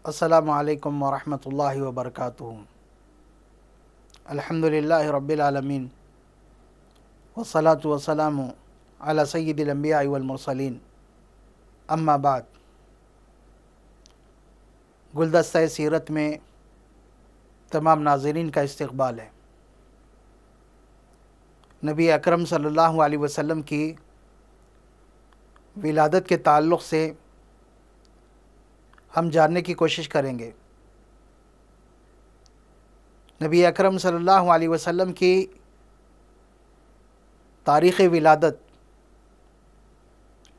السلام علیکم ورحمۃ اللہ وبرکاتہ۔ الحمدللہ رب العالمین والصلاة والسلام علی سید الانبیاء والمرسلین، اما بعد۔ گلدستہ سیرت میں تمام ناظرین کا استقبال ہے۔ نبی اکرم صلی اللہ علیہ وسلم کی ولادت کے تعلق سے ہم جاننے کی کوشش کریں گے۔ نبی اکرم صلی اللہ علیہ وسلم کی تاریخ ولادت،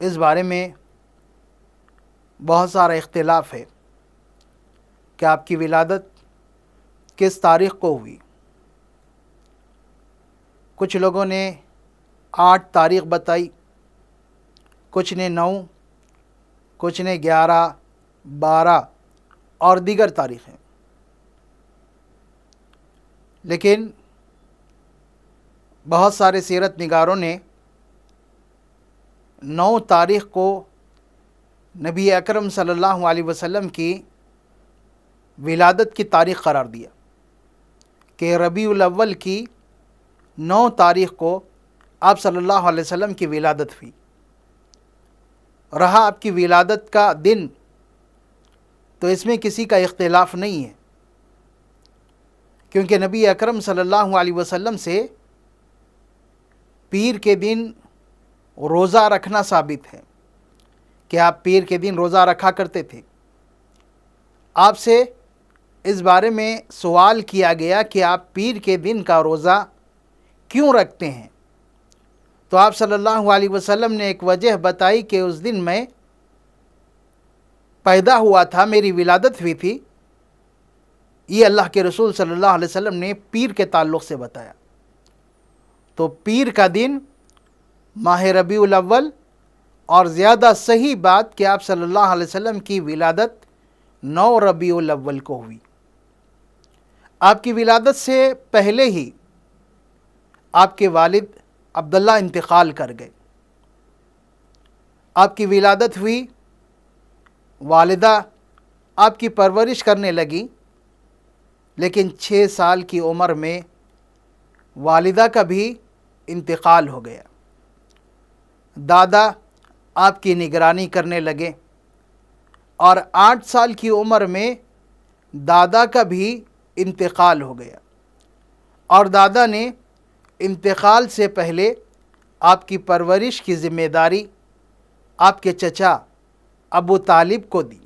اس بارے میں بہت سارا اختلاف ہے کہ آپ کی ولادت کس تاریخ کو ہوئی۔ کچھ لوگوں نے 8 تاریخ بتائی، کچھ نے 9، کچھ نے 11، 12 اور دیگر تاریخیں۔ لیکن بہت سارے سیرت نگاروں نے 9 تاریخ کو نبی اکرم صلی اللہ علیہ وسلم کی ولادت کی تاریخ قرار دیا کہ ربیع الاول کی 9 تاریخ کو آپ صلی اللہ علیہ وسلم کی ولادت ہوئی۔ رہا آپ کی ولادت کا دن، تو اس میں کسی کا اختلاف نہیں ہے، کیونکہ نبی اکرم صلی اللہ علیہ وسلم سے پیر کے دن روزہ رکھنا ثابت ہے کہ آپ پیر کے دن روزہ رکھا کرتے تھے۔ آپ سے اس بارے میں سوال کیا گیا کہ آپ پیر کے دن کا روزہ کیوں رکھتے ہیں؟ تو آپ صلی اللہ علیہ وسلم نے ایک وجہ بتائی کہ اس دن میں پیدا ہوا تھا، میری ولادت ہوئی تھی۔ یہ اللہ کے رسول صلی اللہ علیہ وسلم نے پیر کے تعلق سے بتایا۔ تو پیر کا دن ماہ ربیع الاول، اور زیادہ صحیح بات کہ آپ صلی اللہ علیہ وسلم کی ولادت 9 ربیع الاول کو ہوئی۔ آپ کی ولادت سے پہلے ہی آپ کے والد عبداللہ انتقال کر گئے۔ آپ کی ولادت ہوئی، والدہ آپ کی پرورش کرنے لگی، لیکن 6 سال کی عمر میں والدہ کا بھی انتقال ہو گیا۔ دادا آپ کی نگرانی کرنے لگے، اور 8 سال کی عمر میں دادا کا بھی انتقال ہو گیا، اور دادا نے انتقال سے پہلے آپ کی پرورش کی ذمہ داری آپ کے چچا ابو طالب کو دی۔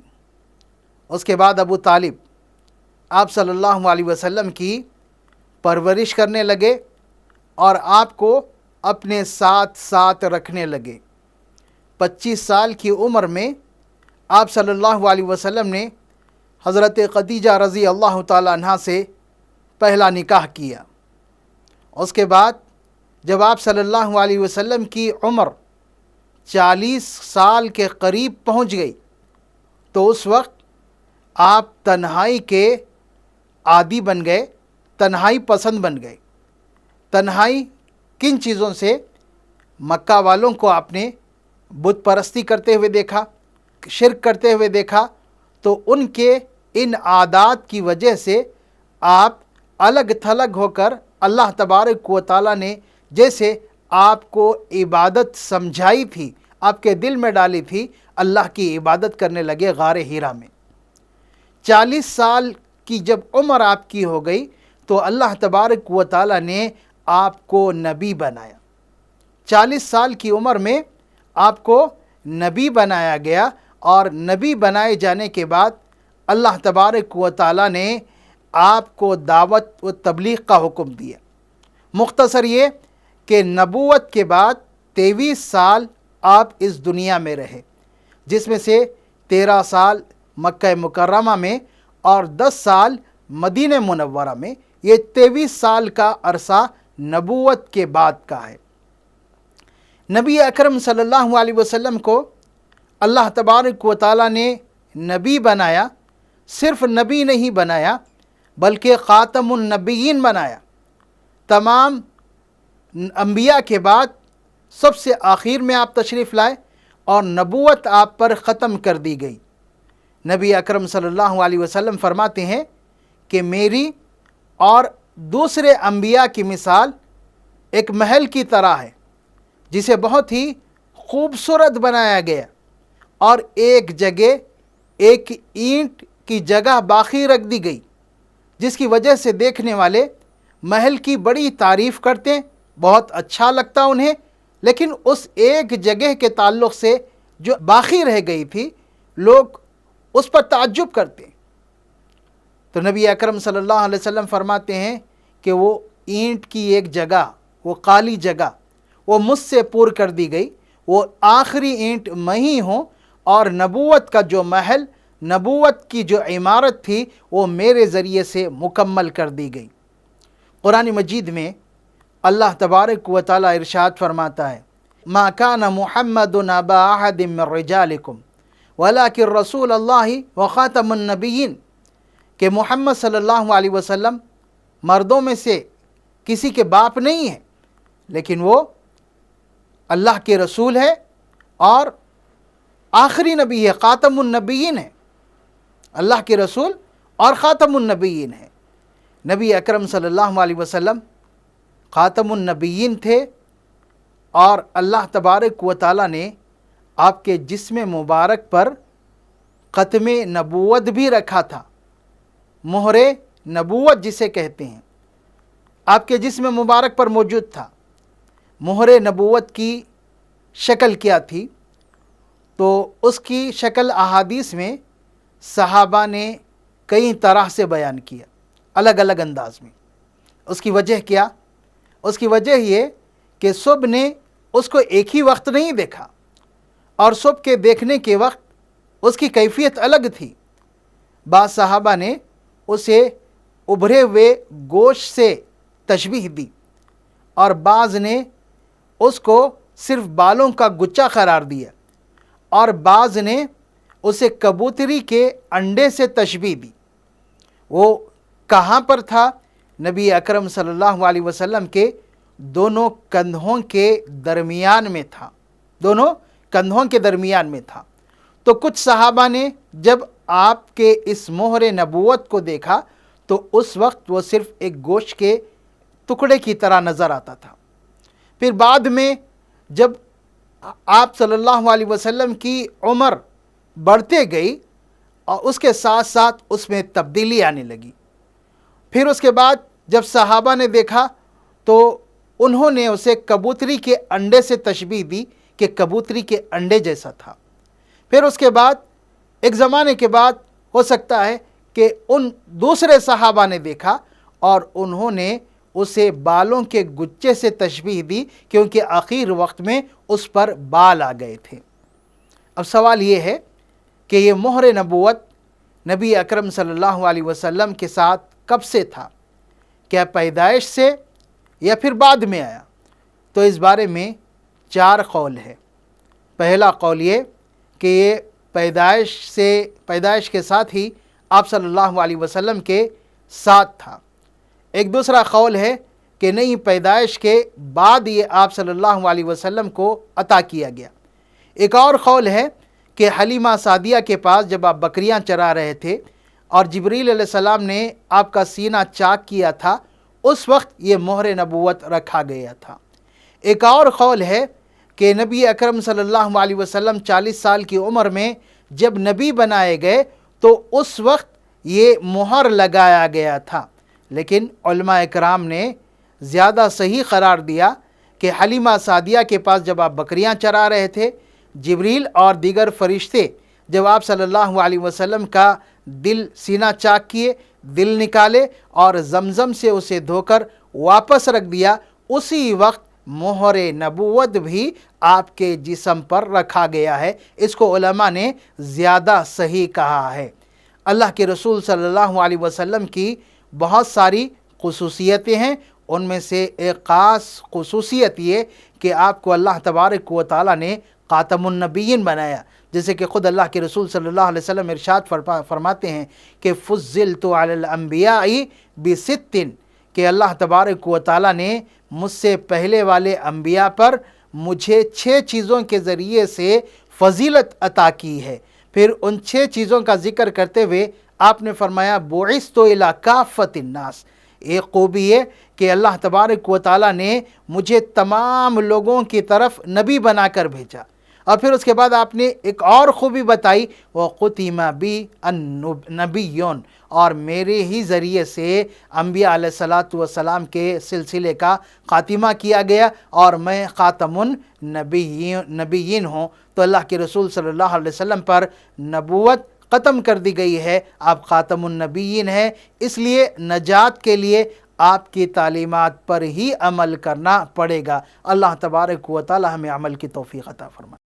اس کے بعد ابو طالب آپ صلی اللہ علیہ وسلم کی پرورش کرنے لگے اور آپ کو اپنے ساتھ رکھنے لگے۔ 25 سال کی عمر میں آپ صلی اللہ علیہ وسلم نے حضرت خدیجہ رضی اللہ تعالی عنہا سے پہلا نکاح کیا۔ اس کے بعد جب آپ صلی اللہ علیہ وسلم کی عمر 40 سال کے قریب پہنچ گئی، تو اس وقت آپ تنہائی کے عادی بن گئے، تنہائی پسند بن گئے۔ تنہائی کن چیزوں سے؟ مکہ والوں کو آپ نے بت پرستی کرتے ہوئے دیکھا، شرک کرتے ہوئے دیکھا، تو ان کے ان عادات کی وجہ سے آپ الگ تھلگ ہو کر اللہ تبارک و تعالیٰ نے جیسے آپ کو عبادت سمجھائی تھی، آپ کے دل میں ڈالی تھی، اللہ کی عبادت کرنے لگے غار حرا میں۔ 40 سال کی جب عمر آپ کی ہو گئی، تو اللہ تبارک و تعالیٰ نے آپ کو نبی بنایا۔ 40 سال کی عمر میں آپ کو نبی بنایا گیا، اور نبی بنائے جانے کے بعد اللہ تبارک و تعالیٰ نے آپ کو دعوت و تبلیغ کا حکم دیا۔ مختصر یہ کہ نبوت کے بعد 23 سال آپ اس دنیا میں رہے، جس میں سے 13 سال مکہ مکرمہ میں اور 10 سال مدینہ منورہ میں۔ یہ 23 سال کا عرصہ نبوت کے بعد کا ہے۔ نبی اکرم صلی اللہ علیہ وسلم کو اللہ تبارک و تعالیٰ نے نبی بنایا۔ صرف نبی نہیں بنایا، بلکہ خاتم النبیین بنایا۔ تمام انبیاء کے بعد سب سے آخر میں آپ تشریف لائے، اور نبوت آپ پر ختم کر دی گئی۔ نبی اکرم صلی اللہ علیہ وسلم فرماتے ہیں کہ میری اور دوسرے انبیاء کی مثال ایک محل کی طرح ہے جسے بہت ہی خوبصورت بنایا گیا اور ایک جگہ ایک اینٹ کی جگہ باقی رکھ دی گئی، جس کی وجہ سے دیکھنے والے محل کی بڑی تعریف کرتے ہیں، بہت اچھا لگتا انہیں، لیکن اس ایک جگہ کے تعلق سے جو باقی رہ گئی تھی لوگ اس پر تعجب کرتے ہیں۔ تو نبی اکرم صلی اللہ علیہ وسلم فرماتے ہیں کہ وہ اینٹ کی ایک جگہ، وہ خالی جگہ، وہ مجھ سے پور کر دی گئی، وہ آخری اینٹ میں ہی ہوں، اور نبوت کا جو محل، نبوت کی جو عمارت تھی وہ میرے ذریعے سے مکمل کر دی گئی۔ قرآن مجید میں اللہ تبارک و تعالیٰ ارشاد فرماتا ہے ما کان محمد ابا احد من رجالکم ولکن رسول اللہ وخاتم النبیین، کہ محمد صلی اللہ علیہ وسلم مردوں میں سے کسی کے باپ نہیں ہیں، لیکن وہ اللہ کے رسول ہے اور آخری نبی ہے، خاتم النبیین ہے، اللہ کے رسول اور خاتم النبیین ہے۔ نبی اکرم صلی اللہ علیہ وسلم خاتم النبیین تھے، اور اللہ تبارک و تعالیٰ نے آپ کے جسم مبارک پر ختم نبوت بھی رکھا تھا، مہر نبوت جسے کہتے ہیں، آپ کے جسم مبارک پر موجود تھا۔ مہر نبوت کی شکل کیا تھی؟ تو اس کی شکل احادیث میں صحابہ نے کئی طرح سے بیان کیا، الگ الگ انداز میں۔ اس کی وجہ کیا؟ اس کی وجہ یہ کہ سب نے اس کو ایک ہی وقت نہیں دیکھا، اور سب کے دیکھنے کے وقت اس کی کیفیت الگ تھی۔ بعض صحابہ نے اسے ابھرے ہوئے گوشت سے تشبیہ دی، اور بعض نے اس کو صرف بالوں کا گچھا قرار دیا، اور بعض نے اسے کبوتری کے انڈے سے تشبیہ دی۔ وہ کہاں پر تھا؟ نبی اکرم صلی اللہ علیہ وسلم کے دونوں کندھوں کے درمیان میں تھا، دونوں کندھوں کے درمیان میں تھا۔ تو کچھ صحابہ نے جب آپ کے اس مہر نبوت کو دیکھا تو اس وقت وہ صرف ایک گوشت کے ٹکڑے کی طرح نظر آتا تھا۔ پھر بعد میں جب آپ صلی اللہ علیہ وسلم کی عمر بڑھتے گئی اور اس کے ساتھ ساتھ اس میں تبدیلی آنے لگی، پھر اس کے بعد جب صحابہ نے دیکھا تو انہوں نے اسے کبوتری کے انڈے سے تشبیہ دی کہ کبوتری کے انڈے جیسا تھا۔ پھر اس کے بعد ایک زمانے کے بعد ہو سکتا ہے کہ ان دوسرے صحابہ نے دیکھا اور انہوں نے اسے بالوں کے گچھے سے تشبیہ دی، کیونکہ آخر وقت میں اس پر بال آ گئے تھے۔ اب سوال یہ ہے کہ یہ مہر نبوت نبی اکرم صلی اللہ علیہ وسلم کے ساتھ کب سے تھا؟ کیا پیدائش سے یا پھر بعد میں آیا؟ تو اس بارے میں 4 قول ہے۔ پہلا قول یہ کہ یہ پیدائش کے ساتھ ہی آپ صلی اللہ علیہ وسلم کے ساتھ تھا۔ ایک دوسرا قول ہے کہ نہیں، پیدائش کے بعد یہ آپ صلی اللہ علیہ وسلم کو عطا کیا گیا۔ ایک اور قول ہے کہ حلیمہ سعدیہ کے پاس جب آپ بکریاں چرا رہے تھے اور جبریل علیہ السلام نے آپ کا سینہ چاک کیا تھا، اس وقت یہ مہر نبوت رکھا گیا تھا۔ ایک اور قول ہے کہ نبی اکرم صلی اللہ علیہ وسلم 40 سال کی عمر میں جب نبی بنائے گئے تو اس وقت یہ مہر لگایا گیا تھا، لیکن علماء اکرام نے زیادہ صحیح قرار دیا کہ حلیمہ سعدیہ کے پاس جب آپ بکریاں چرا رہے تھے، جبریل اور دیگر فرشتے جب آپ صلی اللہ علیہ وسلم کا دل سینہ چاک کیے، دل نکالے اور زمزم سے اسے دھو کر واپس رکھ دیا، اسی وقت مہر نبوت بھی آپ کے جسم پر رکھا گیا ہے۔ اس کو علماء نے زیادہ صحیح کہا ہے۔ اللہ کے رسول صلی اللہ علیہ وسلم کی بہت ساری خصوصیتیں ہیں، ان میں سے ایک خاص خصوصیت یہ کہ آپ کو اللہ تبارک و تعالیٰ نے خاتم النبیین بنایا، جیسے کہ خود اللہ کے رسول صلی اللہ علیہ وسلم ارشاد فرماتے ہیں کہ فضلت علی الانبیاء بست، کہ اللہ تبارک و تعالیٰ نے مجھ سے پہلے والے انبیاء پر مجھے 6 چیزوں کے ذریعے سے فضیلت عطا کی ہے۔ پھر ان 6 چیزوں کا ذکر کرتے ہوئے آپ نے فرمایا بعثت الی کافۃ الناس، ایک خوبی یہ کہ اللہ تبارک و تعالیٰ نے مجھے تمام لوگوں کی طرف نبی بنا کر بھیجا۔ اور پھر اس کے بعد آپ نے ایک اور خوبی بتائی، وَخُتِمَ بِی النَّبِیُّونَ، اور میرے ہی ذریعے سے انبیاء علیہ السلام کے سلسلے کا خاتمہ کیا گیا اور میں خاتم النبیین ہوں۔ تو اللہ کے رسول صلی اللہ علیہ وسلم پر نبوت ختم کر دی گئی ہے، آپ خاتم النبیین ہیں، اس لیے نجات کے لیے آپ کی تعلیمات پر ہی عمل کرنا پڑے گا۔ اللہ تبارک و تعالی ہمیں عمل کی توفیق عطا فرمائے۔